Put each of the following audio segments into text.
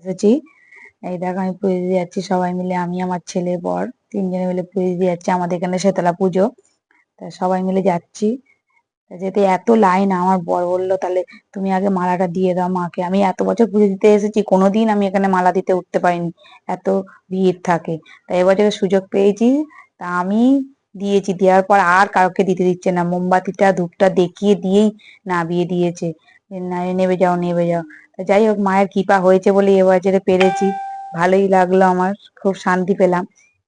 এসেছি। এই দেখো আমি পুজো দিতে যাচ্ছি, সবাই মিলে, আমি আমার ছেলে বর তিনজনে মিলে পুজো দিতে যাচ্ছি। আমাদের এখানে শীতলা পুজো, তা সবাই মিলে যাচ্ছি। তা যেতে এত লাইন, আমার বর বললো তাহলে তুমি আগে মালাটা দিয়ে দাও মাকে। আমি এত বছর পুজো দিতে এসেছি, কোনোদিন আমি এখানে মালা দিতে উঠতে পারিনি, এত ভিড় থাকে। তা এবছরে সুযোগ পেয়েছি, তা আমি দিয়েছি। দেওয়ার পর আর কাউকে দিতে দিচ্ছে না, মোমবাতিটা ধূপটা দেখিয়ে দিয়েই নামিয়ে দিয়েছে, যে না নেবে যাও নেবে যাও। তা যাই হোক, মায়ের কৃপা হয়েছে বলে এবছরে পেরেছি, ভালোই লাগলো আমার, খুব শান্তি পেলাম,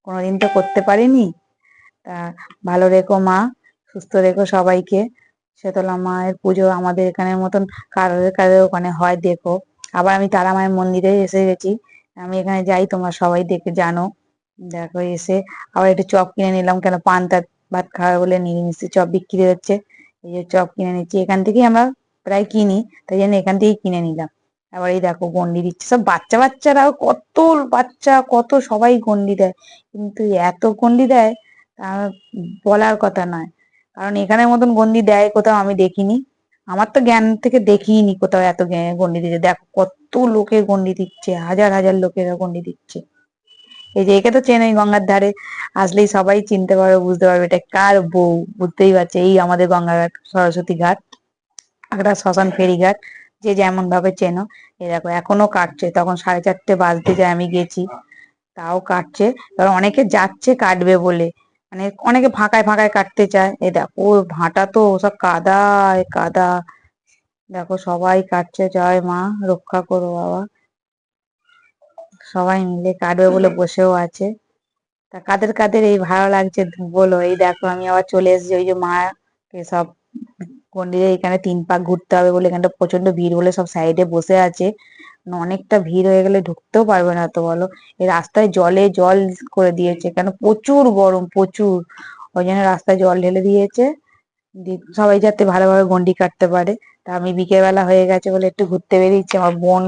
কোনোদিন তো করতে পারিনি। তা ভালো রেখো মা, সুস্থ রেখো সবাইকে। শীতলা মায়ের পুজো আমাদের এখানের মতন কারোর কারোর ওখানে হয় দেখো। আবার আমি তারা মায়ের মন্দিরে এসে গেছি, আমি এখানে যাই, তোমরা সবাই দেখে জানো। দেখো এসে আবার একটু চপ কিনে নিলাম, কেন পান্তা ভাত খাওয়া বলে নিরামিষ চপ বিক্রি হচ্ছে, এই যে চপ কিনে নিচ্ছি। এখান থেকেই আমরা প্রায় কিনি, তাই জন্য এখান থেকেই কিনে নিলাম। আবার এই দেখো গন্ডি দিচ্ছে, সব বাচ্চা বাচ্চারাও, কত বাচ্চা, কত সবাই গন্ডি দেয়, কিন্তু এত গন্ডি দেয় তা বলার কথা নয়। কারণ এখানের মতন গন্ডি দেয় কোথাও আমি দেখিনি, আমার তো জ্ঞান থেকে দেখিনি কোথাও এত গন্ডি দিচ্ছে। দেখো কত লোকে গন্ডি দিচ্ছে, হাজার হাজার লোকেরা গন্ডি দিচ্ছে। এই যে একে তো চেনোই, গঙ্গার ধারে আসলেই সবাই চিনতে পারবে, বুঝতে পারবে এটা কার বউ, বুঝতেই পারছে, এই আমাদের গঙ্গাঘাট সরস্বতী ঘাট, একটা শ্মশান ফেরিঘাট, যে যেমন ভাবে চেনো। এই দেখো এখনো কাটছে, তখন 4:30 বাজতে যায়, আমি গেছি, তাও কাটছে। এবার অনেকে যাচ্ছে কাটবে বলে, মানে অনেকে ফাঁকায় ফাঁকায় কাটতে চায়। এই দেখো ভাটা তো সব কাদায় কাদা, দেখো সবাই কাটছে, জয় মা রক্ষা করো বাবা। সবাই মিলে কাটবে বলে বসেও আছে। তা কাদের কাদের এই ভালো লাগছে বলো। এই দেখো আমি আবার চলে এসেছি, ওই যে মা কে সব মন্দিরে এখানে 3 পাক ঘুরতে হবে বলে, এখানটা প্রচন্ড ভিড় বলে সব সাইডে বসে আছে, অনেকটা ভিড় হয়ে গেলে ঢুকতেও পারবে না তো বলো। এই রাস্তায় জলে জল করে দিয়েছে, কেন প্রচুর গরম প্রচুর, ওই জন্য রাস্তায় জল ঢেলে দিয়েছে, সবাই যাতে ভালোভাবে গন্ডি কাটতে পারে। তা আমি বিকেল বেলা হয়ে গেছে বলে একটু ঘুরতে বেরিয়েছি, আমার বোন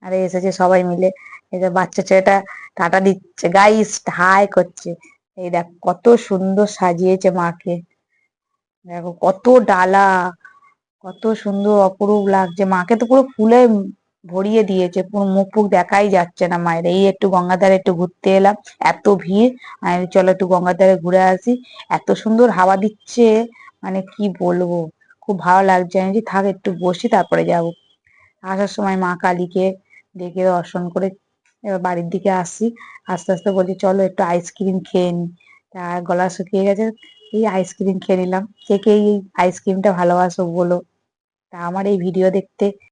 আরে এসেছে সবাই মিলে। এই যে বাচ্চা ছেলেটা টাটা দিচ্ছে, গাইস হাই করছে। এই দেখ কত সুন্দর সাজিয়েছে মাকে, দেখো কত ডালা, কত সুন্দর অপরূপ লাগছে, মাকে তো পুরো ফুলে ভরিয়ে দিয়েছে, পুরো মুখ ফুক দেখাই যাচ্ছে না মায়ের। এই একটু গঙ্গার ধারে একটু ঘুরতে এলাম, এত ভিড়, আমি চলো একটু গঙ্গার ধারে ঘুরে আসি। এত সুন্দর হাওয়া দিচ্ছে, মানে কি বলবো, খুব ভালো লাগছে। আমি যে থাক একটু বসি তারপরে যাব। আসার সময় মা কালীকে ডেকে দর্শন করে এবার বাড়ির দিকে আসছি। আস্তে আস্তে বলছি চলো একটু আইসক্রিম খেয়ে নি, তা গলা শুকিয়ে গেছে, এই আইসক্রিম খেয়ে নিলাম। কে কে এই আইসক্রিমটা ভালোবাসো বলো। তা আমার এই ভিডিও দেখতে